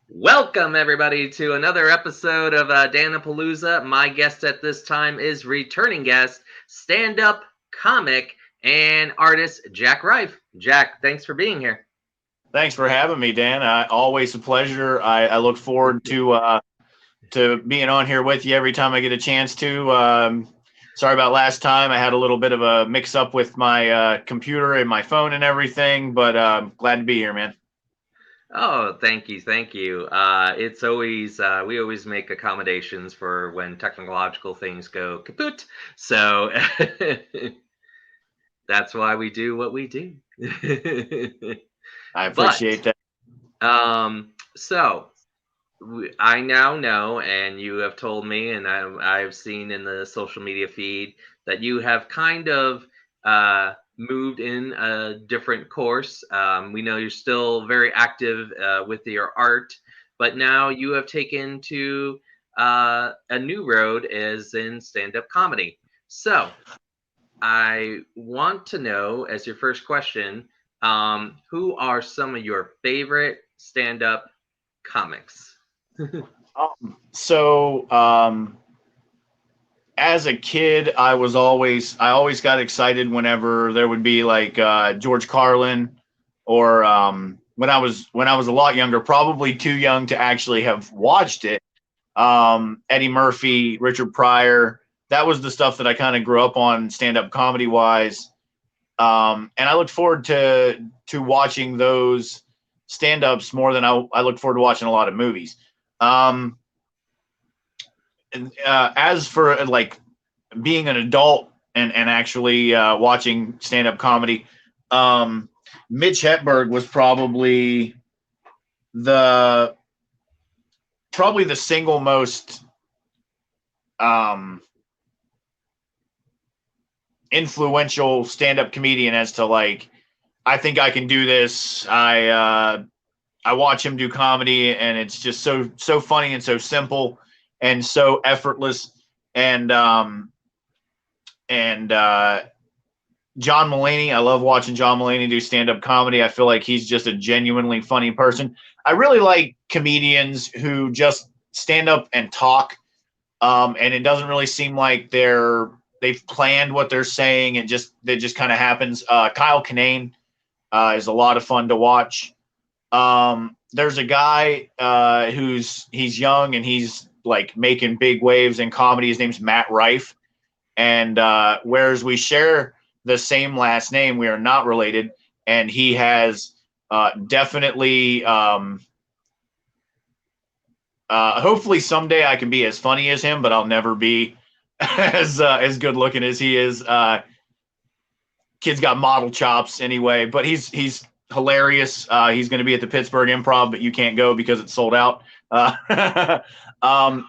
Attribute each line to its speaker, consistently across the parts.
Speaker 1: Welcome, everybody, to another episode of Dan-A-Plooza. My guest at this time is returning guest, stand up comic, and artist Jack Rife. Jack, thanks for being here.
Speaker 2: Thanks for having me, Dan. Always a pleasure. I look forward to being on here with you every time I get a chance to. Sorry about last time. I had a little bit of a mix up with my computer and my phone and everything, but glad to be here, man.
Speaker 1: Oh, thank you, thank you. It's always we always make accommodations for when technological things go kaput. So that's why we do what we do.
Speaker 2: I
Speaker 1: but
Speaker 2: appreciate that.
Speaker 1: so I now know, and you have told me, and I've seen in the social media feed that you have kind of moved in a different course. We know you're still very active with your art, but now you have taken to a new road, as in stand-up comedy. So I want to know, as your first question, who are some of your favorite stand-up comics?
Speaker 2: So, as a kid, I always got excited whenever there would be like George Carlin, or when I was a lot younger, probably too young to actually have watched it. Eddie Murphy, Richard Pryor. That was the stuff that I kind of grew up on stand up comedy wise. And I look forward to watching those stand ups more than I look forward to watching a lot of movies. Um, as for like being an adult and actually watching stand up comedy, um, Mitch Hedberg was the probably the single most um, influential stand-up comedian as to like I think I can do this. I watch him do comedy and it's just so funny and so simple and so effortless. And John Mulaney, I love watching John Mulaney do stand-up comedy. I feel like he's just a genuinely funny person. I really like comedians who just stand up and talk, and it doesn't really seem like they've planned what they're saying. It just kind of happens. Kyle Kinane is a lot of fun to watch. There's a guy he's young and he's like making big waves in comedy. His name's Matt Rife, and whereas we share the same last name, we are not related. And he has definitely. Hopefully someday I can be as funny as him, but I'll never be as good looking as he is. Kid's got model chops anyway, but he's hilarious. He's going to be at the Pittsburgh Improv, but you can't go because it's sold out.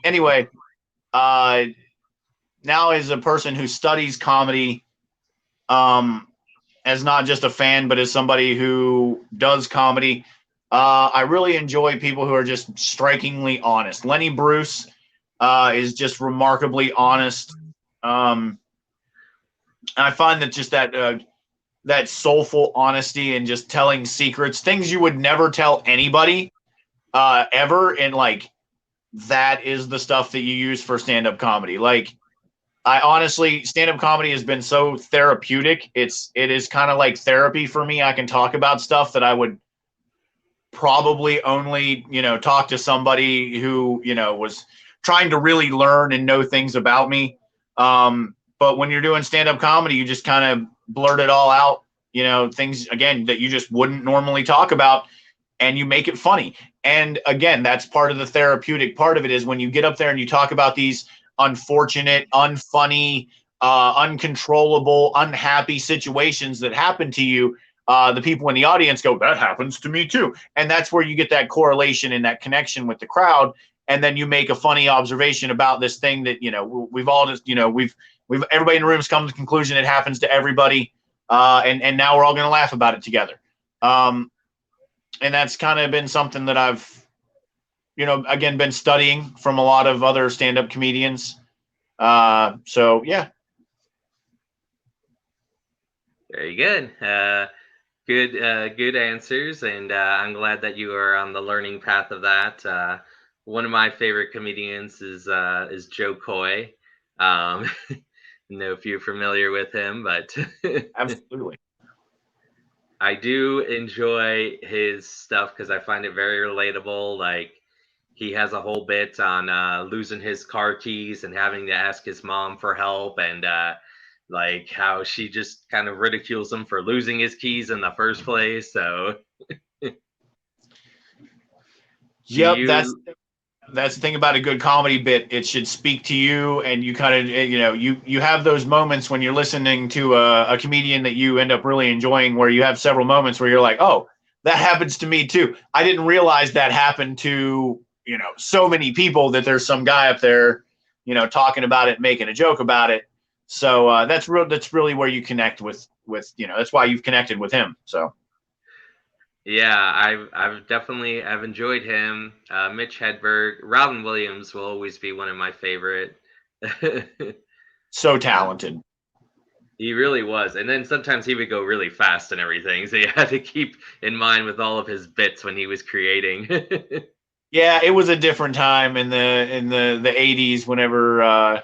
Speaker 2: Anyway, uh, now as a person who studies comedy, um, as not just a fan, but as somebody who does comedy, I really enjoy people who are just strikingly honest. Lenny Bruce is just remarkably honest. Um, I find that just that soulful honesty and just telling secrets, things you would never tell anybody ever, and like that is the stuff that you use for stand-up comedy. Like I honestly, stand-up comedy has been so therapeutic. It is kind of like therapy for me. I can talk about stuff that I would probably only talk to somebody who was trying to really learn and know things about me. But when you're doing stand-up comedy, you just kind of blurt it all out, things again that you just wouldn't normally talk about, and you make it funny. And again, that's part of the therapeutic part of it, is when you get up there and you talk about these unfortunate, unfunny, uncontrollable, unhappy situations that happen to you. The people in the audience go, that happens to me too. And that's where you get that correlation and that connection with the crowd. And then you make a funny observation about this thing that, we've all just, we've everybody in the room's come to the conclusion it happens to everybody. And now we're all going to laugh about it together. And that's kind of been something that I've, again, been studying from a lot of other stand-up comedians. So yeah.
Speaker 1: Very good. Good answers, and I'm glad that you are on the learning path of that. One of my favorite comedians is Joe Coy. Um, know if you're familiar with him, but
Speaker 2: Absolutely.
Speaker 1: I do enjoy his stuff because I find it very relatable. Like he has a whole bit on losing his car keys and having to ask his mom for help, and like how she just kind of ridicules him for losing his keys in the first place. So, do
Speaker 2: Yep,
Speaker 1: you?
Speaker 2: that's the thing about a good comedy bit. It should speak to you, and you kind of you have those moments when you're listening to a comedian that you end up really enjoying, where you have several moments where you're like, oh, that happens to me too. I didn't realize that happened to so many people, that there's some guy up there talking about it, making a joke about it. So that's really where you connect with that's why you've connected with him. So
Speaker 1: Yeah, I've definitely I've enjoyed him. Mitch Hedberg, Robin Williams will always be one of my favorite.
Speaker 2: so
Speaker 1: uh,
Speaker 2: talented.
Speaker 1: he really was, and then sometimes he would go really fast and everything, so you had to keep in mind with all of his bits when he was creating.
Speaker 2: Yeah, it was a different time in the 80s whenever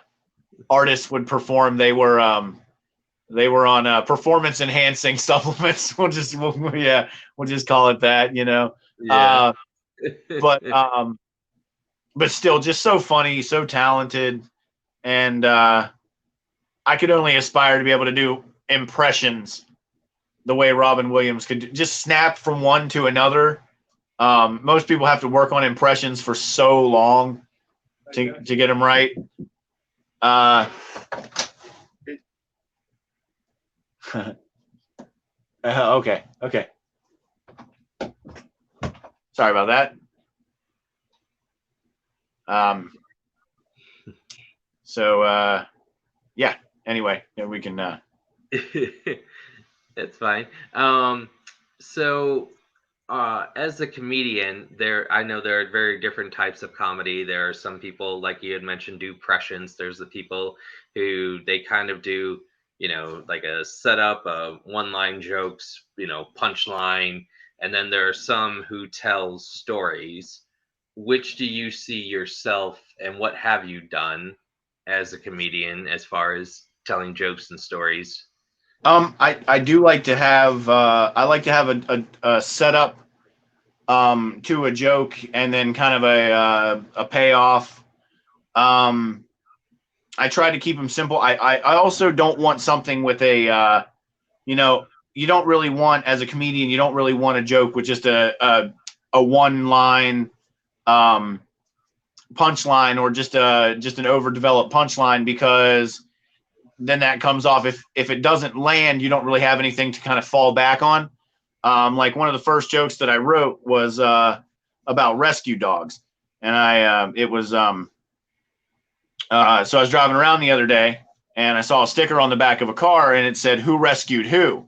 Speaker 2: artists would perform. They were on performance enhancing supplements. We'll just call it that.
Speaker 1: Yeah.
Speaker 2: Uh, but but still, just so funny, so talented, and I could only aspire to be able to do impressions the way Robin Williams could just snap from one to another. Most people have to work on impressions for so long to get them right. Uh, okay. Sorry about that. Um, so yeah. Anyway, yeah, we can.
Speaker 1: It's fine. So as a comedian, there I know there are very different types of comedy. There are some people, like you had mentioned, do impressions. There's the people who they kind of do, like a setup, one-line jokes, punchline, and then there are some who tell stories. Which do you see yourself, and what have you done as a comedian as far as telling jokes and stories?
Speaker 2: I do like to have I like to have a setup to a joke, and then kind of a payoff. Um, I try to keep them simple. I also don't want something with you know, you don't really want, as a comedian, you don't really want a joke with just a one line um, punchline, or just an overdeveloped punchline, because then that comes off, if it doesn't land, you don't really have anything to kind of fall back on. Like one of the first jokes that I wrote was about rescue dogs, and it was so I was driving around the other day, and I saw a sticker on the back of a car, and it said, "Who rescued who?"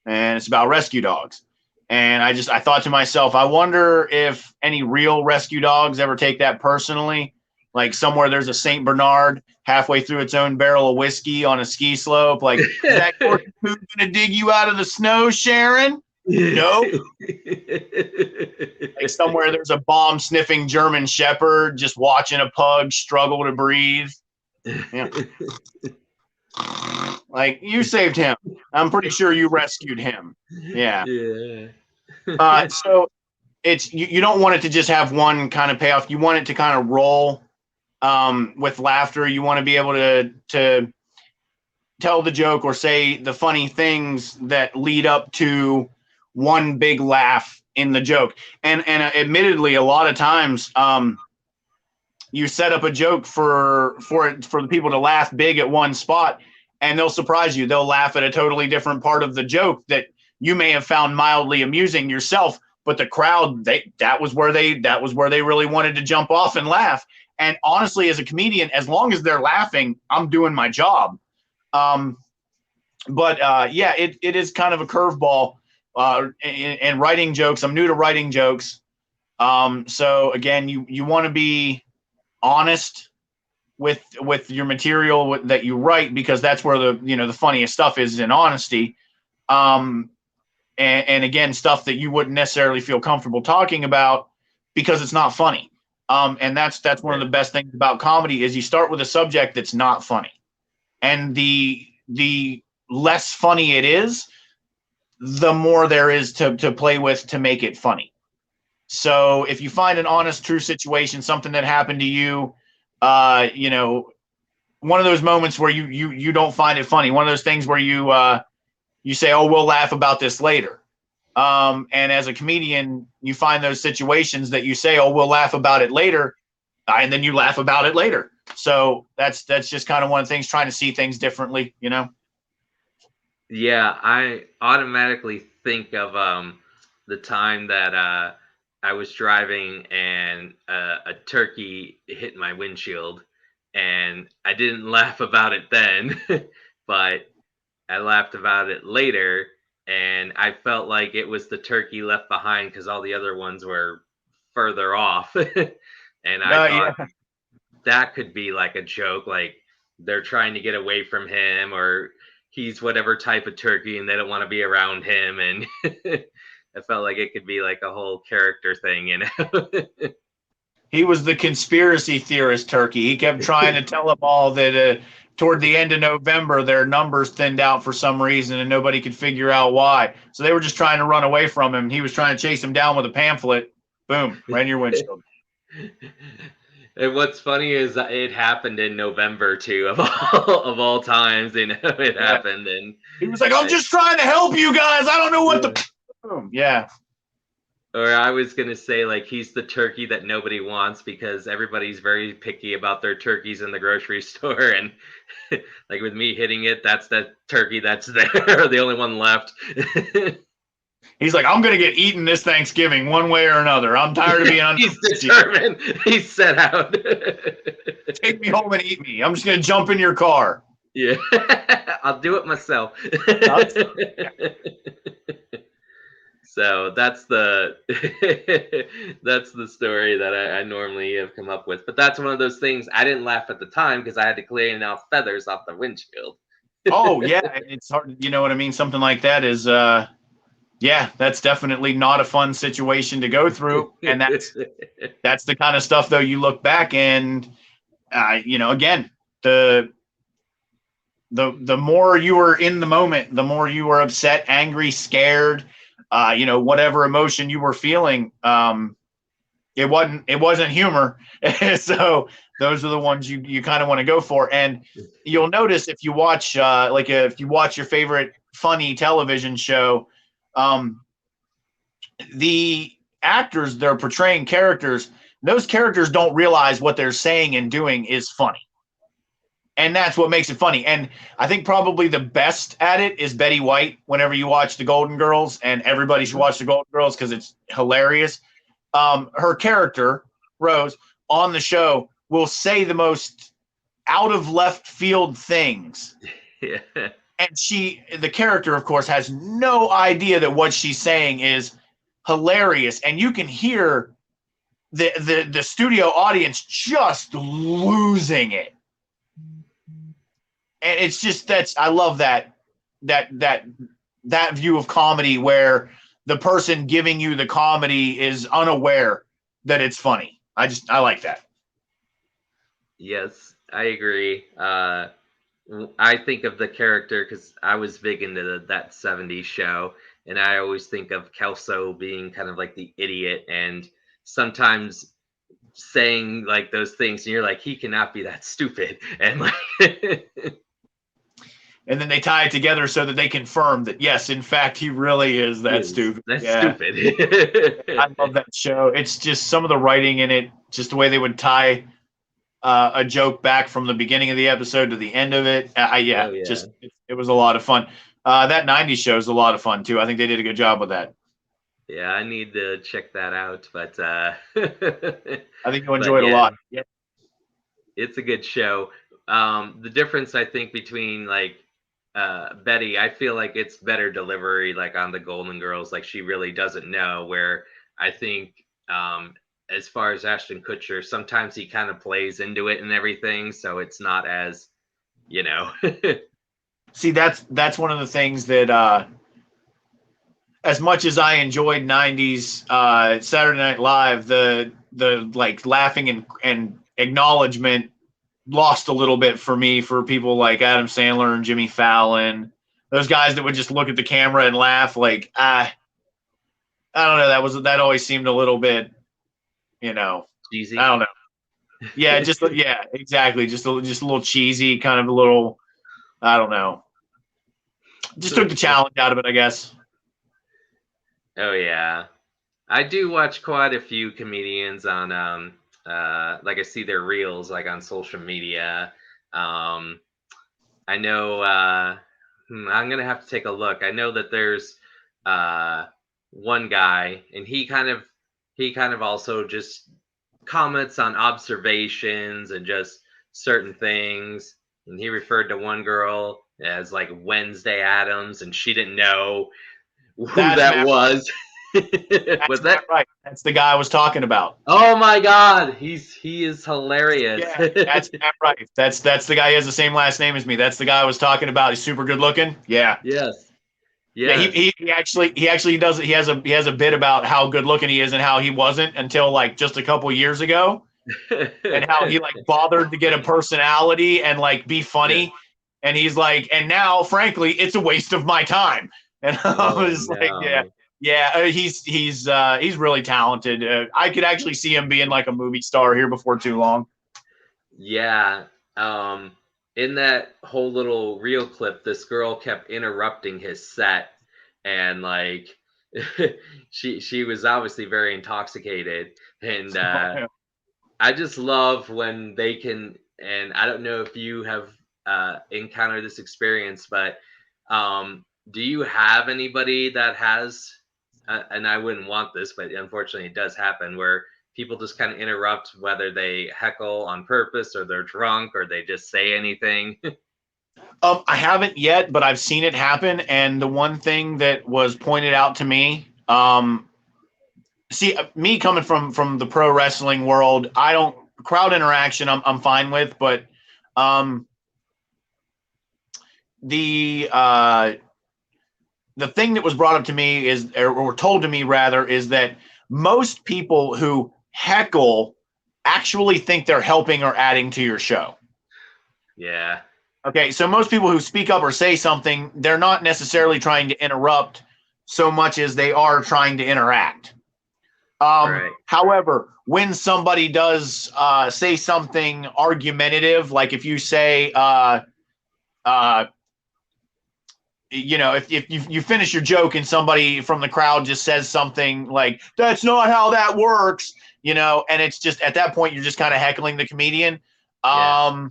Speaker 2: And it's about rescue dogs. And I thought to myself, I wonder if any real rescue dogs ever take that personally. Like somewhere there's a Saint Bernard halfway through its own barrel of whiskey on a ski slope. Like, is that Yorkie Poo gonna dig you out of the snow, Sharon? No. Like somewhere there's a bomb sniffing German Shepherd just watching a pug struggle to breathe. Yeah. Like, you saved him. I'm pretty sure you rescued him. Yeah.
Speaker 1: Yeah.
Speaker 2: So it's you don't want it to just have one kind of payoff. You want it to kind of roll with laughter. You want to be able to tell the joke or say the funny things that lead up to one big laugh in the joke. And admittedly, a lot of times you set up a joke for the people to laugh big at one spot, and they'll surprise you. They'll laugh at a totally different part of the joke that you may have found mildly amusing yourself, but the crowd, that was where they really wanted to jump off and laugh. And honestly, as a comedian, as long as they're laughing, I'm doing my job. But yeah, it is kind of a curveball. And writing jokes, I'm new to writing jokes. So again, you want to be honest with your material that you write, because that's where the funniest stuff is, in honesty. and again, stuff that you wouldn't necessarily feel comfortable talking about because it's not funny. And that's one of the best things about comedy is you start with a subject that's not funny, and the less funny it is, the more there is to play with to make it funny. So if you find an honest, true situation, something that happened to you, you know, one of those moments where you don't find it funny, one of those things where you say, "Oh, we'll laugh about this later." And as a comedian, you find those situations that you say, "Oh, we'll laugh about it later," and then you laugh about it later. So that's just kind of one of the things, trying to see things differently, you know.
Speaker 1: Yeah, I automatically think of the time that I was driving and a turkey hit my windshield, and I didn't laugh about it then, but I laughed about it later, and I felt like it was the turkey left behind because all the other ones were further off, and I thought
Speaker 2: Yeah,
Speaker 1: that could be like a joke, like they're trying to get away from him, or he's whatever type of turkey and they don't want to be around him. And I felt like it could be like a whole character thing, you know.
Speaker 2: he was the conspiracy theorist turkey. He kept trying to tell them all that toward the end of November, their numbers thinned out for some reason and nobody could figure out why. So they were just trying to run away from him. He was trying to chase them down with a pamphlet. Boom, right in your windshield.
Speaker 1: And what's funny is that it happened in November too, of all times. You know, it
Speaker 2: Yeah.
Speaker 1: happened, and
Speaker 2: He was like, "I'm just trying to help you guys. I don't know what
Speaker 1: yeah.
Speaker 2: the." Boom. Yeah.
Speaker 1: Or I was gonna say like he's the turkey that nobody wants because everybody's very picky about their turkeys in the grocery store, and like with me hitting it, that's that turkey that's there, the only one left.
Speaker 2: He's like, "I'm gonna get eaten this Thanksgiving one way or another. I'm tired of being under
Speaker 1: He's
Speaker 2: this year.
Speaker 1: determined. He's set out.
Speaker 2: Take me home and eat me. I'm just gonna jump in your car."
Speaker 1: Yeah, I'll do it myself. So that's the that's the story that I normally have come up with. But that's one of those things I didn't laugh at the time because I had to clean off feathers off the windshield.
Speaker 2: Oh yeah, and it's hard. You know what I mean? Something like that is, yeah, that's definitely not a fun situation to go through, and that's the kind of stuff though. You look back and, you know, again, the more you were in the moment, the more you were upset, angry, scared, you know, whatever emotion you were feeling. It wasn't humor. So those are the ones you kind of want to go for. And you'll notice if you watch if you watch your favorite funny television show, um, the actors they're portraying characters, those characters don't realize what they're saying and doing is funny. And that's what makes it funny. And I think probably the best at it is Betty White. Whenever you watch the Golden Girls, and everybody should watch the Golden Girls because it's hilarious. Her character, Rose, on the show will say the most out of left field things.
Speaker 1: Yeah.
Speaker 2: And the character, of course, has no idea that what she's saying is hilarious. And you can hear the studio audience just losing it. And it's just, I love that view of comedy where the person giving you the comedy is unaware that it's funny. I like that.
Speaker 1: Yes, I agree. I think of the character because I was big into that '70s show, and I always think of Kelso being kind of like the idiot, and sometimes saying like those things, and you're like, he cannot be that stupid, and like,
Speaker 2: And then they tie it together so that they confirm that, yes, in fact, he really is that stupid.
Speaker 1: that's
Speaker 2: Yeah.
Speaker 1: stupid.
Speaker 2: I love that show. It's just some of the writing in it, just the way they would tie a joke back from the beginning of the episode to the end of it. Yeah,
Speaker 1: Oh yeah,
Speaker 2: just it was a lot of fun. That '90s show is a lot of fun too. I think they did a good job with that.
Speaker 1: yeah. I need to check that out, but
Speaker 2: I think you'll enjoy
Speaker 1: but
Speaker 2: it a
Speaker 1: yeah,
Speaker 2: lot. Yeah.
Speaker 1: it's a good show. The difference I think between like Betty, I feel like it's better delivery like on the Golden Girls, like she really doesn't know. Where I think as far as Ashton Kutcher, sometimes he kind of plays into it and everything, so it's not as you know.
Speaker 2: See, that's one of the things that as much as I enjoyed '90s Saturday Night Live, the like laughing and acknowledgement lost a little bit for me for people like Adam Sandler and Jimmy Fallon. Those guys that would just look at the camera and laugh like I don't know. That always seemed a little bit, you know, I
Speaker 1: Cheesy.
Speaker 2: don't know. Yeah, just yeah, exactly. Just a little cheesy, kind of a little. I don't know. Just took the challenge out of it, I guess.
Speaker 1: Oh yeah. I do watch quite a few comedians on like I see their reels like on social media. Um I know I'm gonna have to take a look. I know that there's uh one guy and he kind of also just comments on observations and just certain things. And he referred to one girl as like Wednesday Adams and she didn't know who
Speaker 2: That's
Speaker 1: that
Speaker 2: Matt.
Speaker 1: was.
Speaker 2: That's
Speaker 1: Was
Speaker 2: Matt
Speaker 1: that?
Speaker 2: Rife. That's the guy I was talking about.
Speaker 1: Oh my God, he is hilarious.
Speaker 2: Yeah, that's Matt Rife. That's the guy. He has the same last name as me. That's the guy I was talking about. He's super good looking. Yeah.
Speaker 1: Yes,
Speaker 2: Yeah,
Speaker 1: yes.
Speaker 2: he actually does it. He has a bit about how good looking he is and how he wasn't until like just a couple years ago, and how he like bothered to get a personality and like be
Speaker 1: Yeah.
Speaker 2: funny, and he's like, and now frankly, it's a waste of my time. And I
Speaker 1: Oh
Speaker 2: was like, yeah,
Speaker 1: no.
Speaker 2: yeah, he's really talented. I could actually see him being like a movie star here before too long.
Speaker 1: Yeah. Um, in that whole little reel clip, this girl kept interrupting his set, and like, she was obviously very intoxicated, and I just love when they can. And I don't know if you have encountered this experience, but do you have anybody that has? And I wouldn't want this, but unfortunately, it does happen where people just kind of interrupt, whether they heckle on purpose or they're drunk or they just say anything.
Speaker 2: I haven't yet, but I've seen it happen. And the one thing that was pointed out to me, see, me coming from the pro wrestling world, I don't crowd interaction. I'm fine with, but um, the uh, the thing that was brought up to me is, or told to me rather, is that most people who heckle actually think they're helping or adding to your show.
Speaker 1: Yeah.
Speaker 2: Okay, so most people who speak up or say something, they're not necessarily trying to interrupt so much as they are trying to interact.
Speaker 1: Right.
Speaker 2: However, when somebody does say something argumentative, like if you say, uh, if you finish your joke and somebody from the crowd just says something like, that's not how that works, and it's just at that point, you're just kind of heckling the comedian.
Speaker 1: Yeah.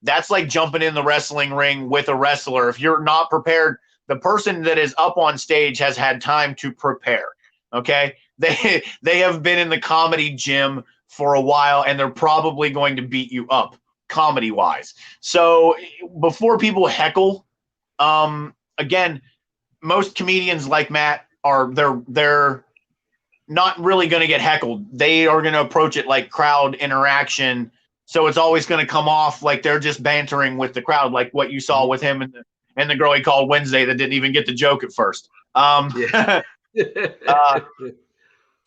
Speaker 2: That's like jumping in the wrestling ring with a wrestler. If you're not prepared, the person that is up on stage has had time to prepare. Okay. They have been in the comedy gym for a while and they're probably going to beat you up comedy wise. So before people heckle, again, most comedians like Matt they're not really going to get heckled. They are going to approach it like crowd interaction. So it's always going to come off like they're just bantering with the crowd, like what you saw with him and the girl he called Wednesday that didn't even get the joke at first.
Speaker 1: Yeah.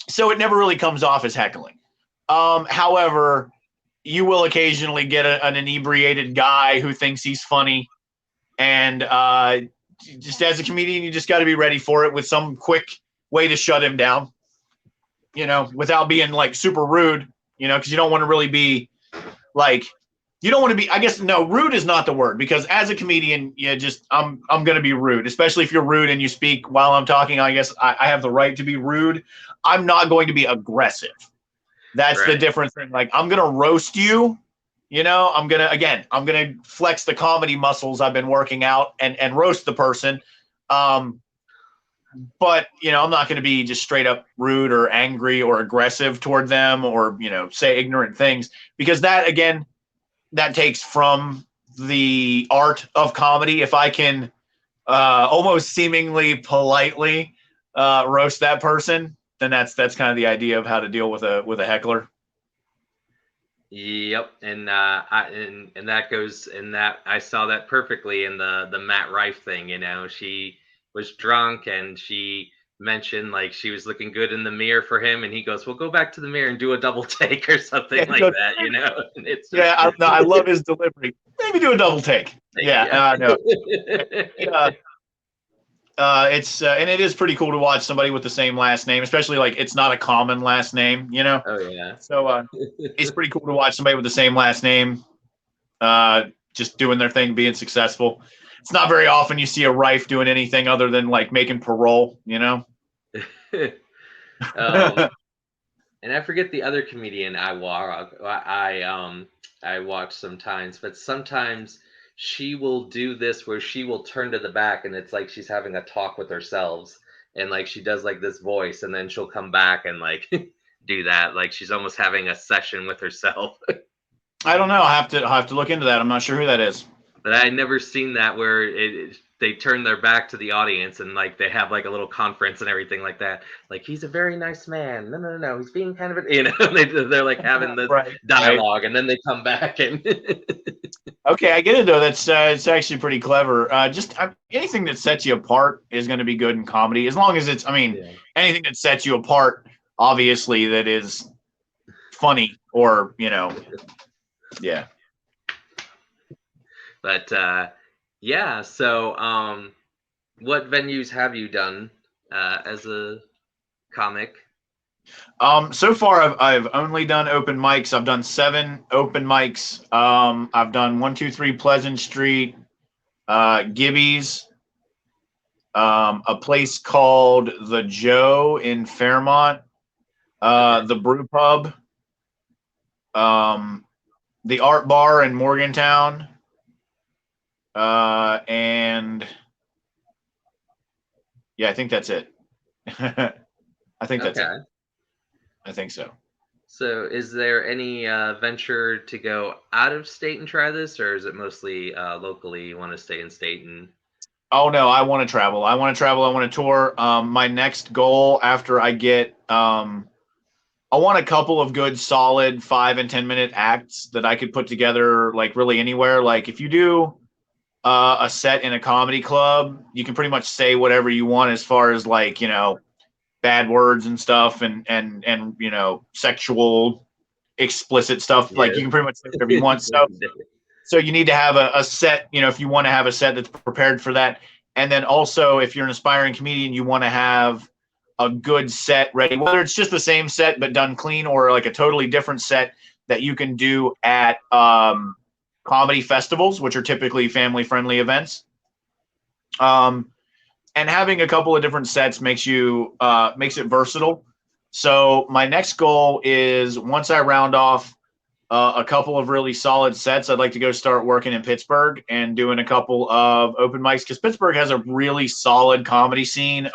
Speaker 2: So it never really comes off as heckling. However, you will occasionally get an inebriated guy who thinks he's funny, and just as a comedian, you just got to be ready for it with some quick way to shut him down, without being like super rude, because you don't want to really be like, you don't want to be, I guess, no, rude is not the word, because as a comedian, I'm going to be rude, especially if you're rude and you speak while I'm talking. I guess I have the right to be rude. I'm not going to be aggressive. That's the
Speaker 1: Right.
Speaker 2: difference. Like, I'm going to roast you. I'm going to flex the comedy muscles I've been working out and roast the person. But, I'm not going to be just straight up rude or angry or aggressive toward them or, say ignorant things, because that, again, that takes from the art of comedy. If I can almost seemingly politely roast that person, then that's kind of the idea of how to deal with a heckler.
Speaker 1: Yep, and and that goes and that I saw that perfectly in the Matt Rife thing. She was drunk and she mention like she was looking good in the mirror for him, and he goes, "Well, go back to the mirror and do a double take or something
Speaker 2: Yeah, he
Speaker 1: like
Speaker 2: goes,
Speaker 1: that," you know. And it's just,
Speaker 2: yeah, no, I love his delivery. Maybe do a double take. Yeah,
Speaker 1: yeah.
Speaker 2: no. Yeah, it's and it is pretty cool to watch somebody with the same last name, especially like it's not a common last name, you know.
Speaker 1: Oh yeah.
Speaker 2: So it's pretty cool to watch somebody with the same last name, uh, just doing their thing, being successful. It's not very often you see a Rife doing anything other than like making parole, you know.
Speaker 1: um, and I forget the other comedian I watch sometimes, but sometimes she will do this where she will turn to the back and it's like she's having a talk with herself, and like she does like this voice, and then she'll come back and like do that, like she's almost having a session with herself.
Speaker 2: I don't know. I have to look into that. I'm not sure who that is.
Speaker 1: But I never seen that where they turn their back to the audience and like they have like a little conference and everything like that. Like, he's a very nice man. No, no, no, no. He's being kind of, they're like having this
Speaker 2: Right, right.
Speaker 1: dialogue, and then they come back and
Speaker 2: Okay, I get it though. That's it's actually pretty clever. Anything that sets you apart is going to be good in comedy, as long as it's. I mean,
Speaker 1: yeah.
Speaker 2: anything that sets you apart, obviously, that is funny or yeah.
Speaker 1: But yeah. So what venues have you done as a comic?
Speaker 2: So far I've only done open mics. I've done 7 open mics. I've done 123 Pleasant Street, Gibby's, a place called the Joe in Fairmont,
Speaker 1: Okay.
Speaker 2: the Brew Pub, um, the Art Bar in Morgantown, and yeah, I think that's it. I think that's it.
Speaker 1: Okay.
Speaker 2: I think so.
Speaker 1: So is there any venture to go out of state and try this, or is it mostly locally? You want to stay in state and
Speaker 2: Oh no, I want to travel. I want to travel. I want to tour. My next goal after I get, I want a couple of good, solid 5 and 10 minute acts that I could put together, like really anywhere. Like if you do a set in a comedy club, you can pretty much say whatever you want as far as like bad words and stuff, and sexual, explicit stuff. Like
Speaker 1: yeah.
Speaker 2: you can pretty much say whatever you want. So you need to have a set, if you want to have a set that's prepared for that. And then also, if you're an aspiring comedian, you want to have a good set ready, whether it's just the same set but done clean, or like a totally different set that you can do at comedy festivals, which are typically family-friendly events. And having a couple of different sets makes it versatile. So my next goal is, once I round off a couple of really solid sets, I'd like to go start working in Pittsburgh and doing a couple of open mics, because Pittsburgh has a really solid comedy scene,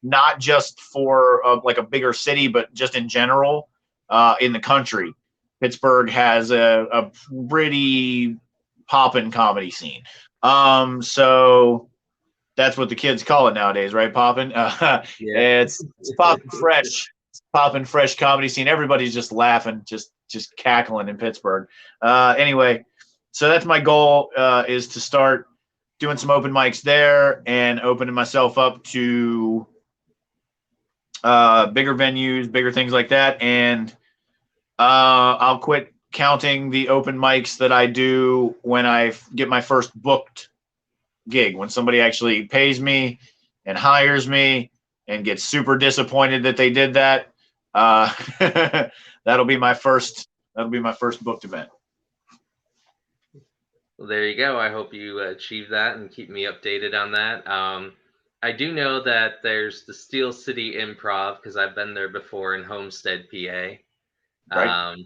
Speaker 2: not just for like a bigger city, but just in general in the country. Pittsburgh has a pretty poppin' comedy scene. So that's what the kids call it nowadays, right? Poppin'.
Speaker 1: Yeah.
Speaker 2: It's poppin' fresh. It's poppin' fresh comedy scene. Everybody's just laughing, just cackling in Pittsburgh. Anyway, so that's my goal, is to start doing some open mics there and opening myself up to bigger venues, bigger things like that. And I'll quit counting the open mics that I do when I get my first booked gig, when somebody actually pays me and hires me and gets super disappointed that they did that. That'll be my first booked event.
Speaker 1: Well, there you go. I hope you achieve that and keep me updated on that. I do know that there's the Steel City Improv, because I've been there before in Homestead, PA.
Speaker 2: Right.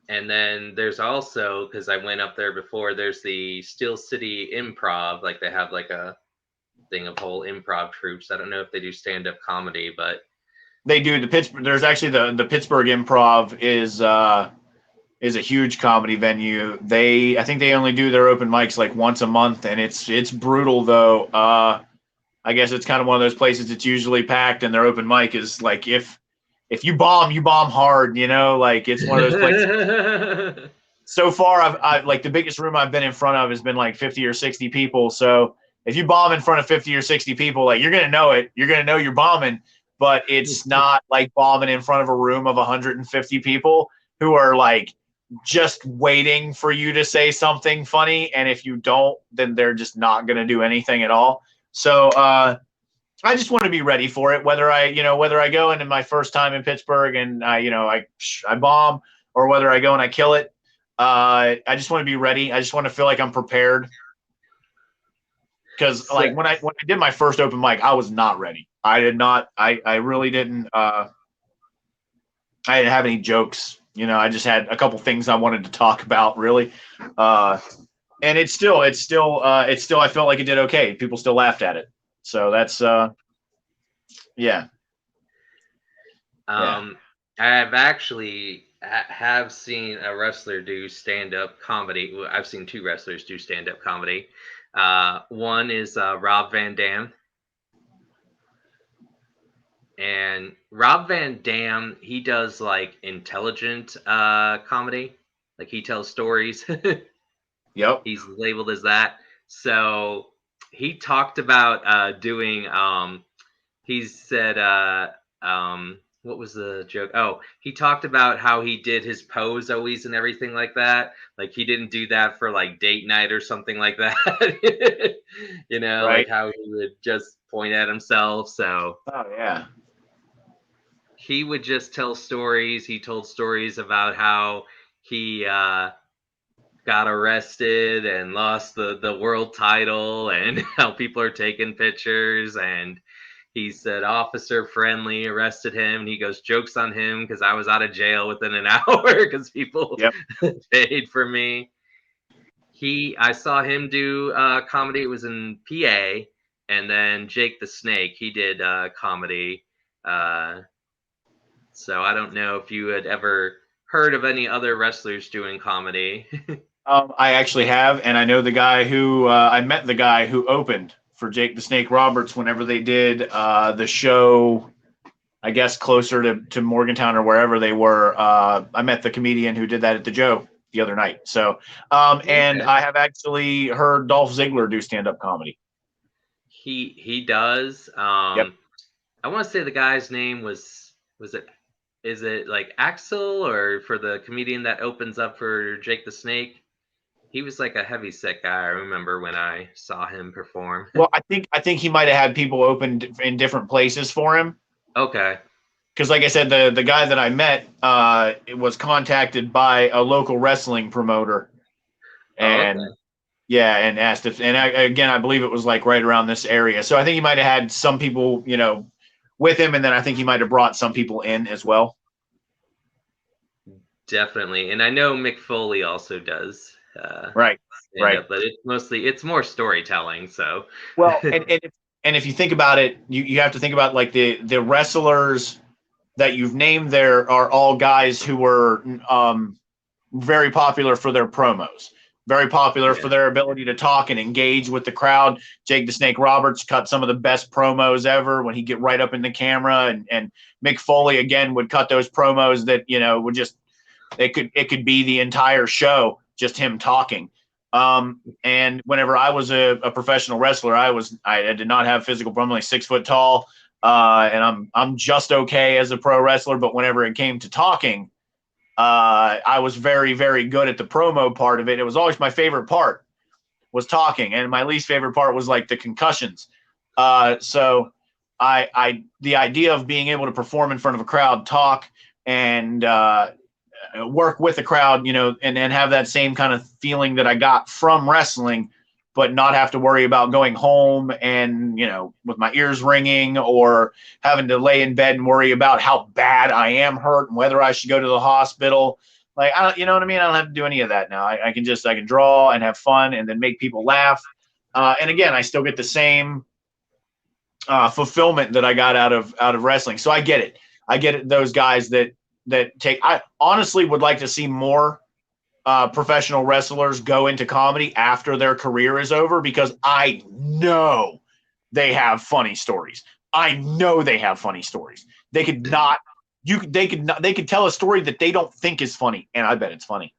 Speaker 1: And then there's also, because I went up there before, there's the Steel City Improv. Like they have like a thing of whole improv troops. I don't know if they do stand-up comedy, but
Speaker 2: They do. There's actually the Pittsburgh Improv is a huge comedy venue. I think they only do their open mics like once a month, and it's brutal though. I guess it's kind of one of those places that's usually packed, and their open mic is like, if you bomb hard, like it's one of those places. So far, I've like the biggest room I've been in front of has been like 50 or 60 people. So If you bomb in front of 50 or 60 people, like, you're going to know it. You're going to know you're bombing, but it's not like bombing in front of a room of 150 people who are like just waiting for you to say something funny. And if you don't, then they're just not going to do anything at all. So, I just want to be ready for it. Whether I go into my first time in Pittsburgh and I bomb, or whether I go and I kill it, I just want to be ready. I just want to feel like I'm prepared. Because
Speaker 1: So,
Speaker 2: like when I did my first open mic, I was not ready. I did not. I really didn't. I didn't have any jokes. I just had a couple things I wanted to talk about, really. And it's still. I felt like it did okay. People still laughed at it. So that's yeah. Yeah.
Speaker 1: I've actually have seen a wrestler do stand-up comedy. Well, I've seen two wrestlers do stand-up comedy. One is Rob Van Dam. And Rob Van Dam, he does like intelligent comedy. Like he tells stories.
Speaker 2: Yep.
Speaker 1: He's labeled as that. So he talked about doing he said what was the joke? Oh, he talked about how he did his pose always and everything like that. Like he didn't do that for like date night or something like that. Like
Speaker 2: Right.
Speaker 1: how he would just point at himself. So
Speaker 2: Oh yeah.
Speaker 1: he would just tell stories. He told stories about how he got arrested and lost the world title and how people are taking pictures. And he said Officer Friendly arrested him. And he goes, joke's on him because I was out of jail within an hour because people
Speaker 2: Yep.
Speaker 1: paid for me. I saw him do comedy. It was in PA. And then Jake the Snake, he did comedy. So I don't know if you had ever heard of any other wrestlers doing comedy.
Speaker 2: I actually have, and I know the guy who I met the guy who opened for Jake the Snake Roberts whenever they did the show. I guess closer to Morgantown or wherever they were. I met the comedian who did that at the Joe the other night. So, and
Speaker 1: Okay.
Speaker 2: I have actually heard Dolph Ziggler do stand up comedy.
Speaker 1: He does.
Speaker 2: Yep.
Speaker 1: I want to say the guy's name was it is it like Axel, or for the comedian that opens up for Jake the Snake? He was like a heavy set guy. I remember when I saw him perform.
Speaker 2: Well, I think he might have had people open in different places for him.
Speaker 1: Okay.
Speaker 2: Because, like I said, the guy that I met was contacted by a local wrestling promoter,
Speaker 1: Oh,
Speaker 2: and
Speaker 1: okay.
Speaker 2: yeah, and asked if, and again, I believe it was like right around this area. So I think he might have had some people, with him, and then I think he might have brought some people in as well.
Speaker 1: Definitely. And I know Mick Foley also does
Speaker 2: Right,
Speaker 1: stand
Speaker 2: right.
Speaker 1: up, but it's more storytelling. So
Speaker 2: Well, and if you think about it, you have to think about like the wrestlers that you've named there are all guys who were very popular for their promos, very popular
Speaker 1: yeah.
Speaker 2: for their ability to talk and engage with the crowd. Jake the Snake Roberts cut some of the best promos ever when he get right up in the camera, and Mick Foley again would cut those promos that would just it could be the entire show just him talking. And whenever I was a professional wrestler, I did not have physical. I'm only 6 foot tall, and I'm just okay as a pro wrestler. But whenever it came to talking, I was very, very good at the promo part of it. It was always my favorite part was talking, and my least favorite part was like the concussions. So the idea of being able to perform in front of a crowd, talk, and work with the crowd, and have that same kind of feeling that I got from wrestling, but not have to worry about going home and, with my ears ringing or having to lay in bed and worry about how bad I am hurt and whether I should go to the hospital. Like, you know what I mean? I don't have to do any of that now. I can draw and have fun and then make people laugh. And again, I still get the same fulfillment that I got out of wrestling. So I get it. I get it. Those guys that take. I honestly would like to see more professional wrestlers go into comedy after their career is over, because I know they have funny stories. I know they have funny stories. They could not. They could tell a story that they don't think is funny, and I bet it's funny.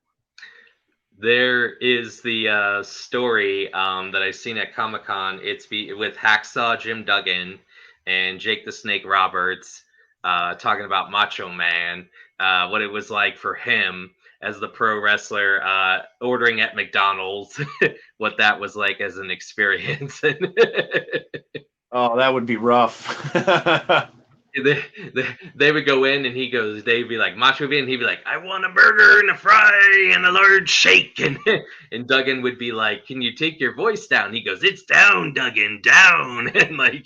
Speaker 1: There is the story that I've seen at Comic Con. With Hacksaw Jim Duggan and Jake the Snake Roberts talking about Macho Man, what it was like for him as the pro wrestler ordering at McDonald's, what that was like as an experience.
Speaker 2: Oh, that would be rough.
Speaker 1: They would go in and they'd be like Macho Man, he'd be like, I want a burger and a fry and a large shake, and Duggan would be like, can you take your voice down? He goes, it's down, Duggan, down. And like,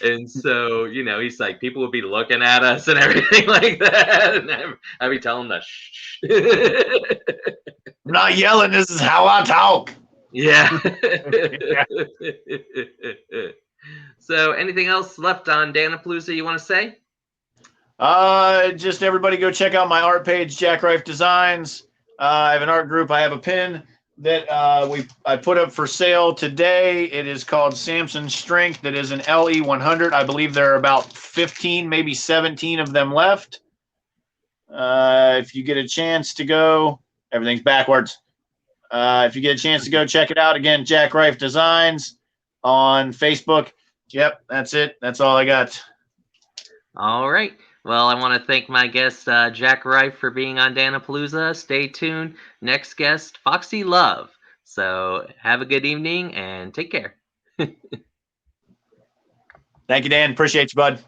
Speaker 1: and so he's like, people would be looking at us and everything like that, and I'd be telling them to shh.
Speaker 2: I'm not yelling. This is how I talk.
Speaker 1: Yeah.
Speaker 2: Yeah.
Speaker 1: So, anything else left on Dan-A-Plooza you want to say?
Speaker 2: Just everybody go check out my art page, Jack Rife Designs. I have an art group. I have a pin that I put up for sale today. It is called Samson's Strength. That is an LE 100. I believe there are about 15, maybe 17 of them left. If you get a chance to go, everything's backwards. If you get a chance to go check it out, again, Jack Rife Designs on Facebook. Yep, that's it. That's all I got.
Speaker 1: All right. Well, I want to thank my guest, Jack Rife, for being on Dan-A-Plooza. Stay tuned. Next guest, Foxy Love. So have a good evening and take care.
Speaker 2: Thank you, Dan. Appreciate you, bud.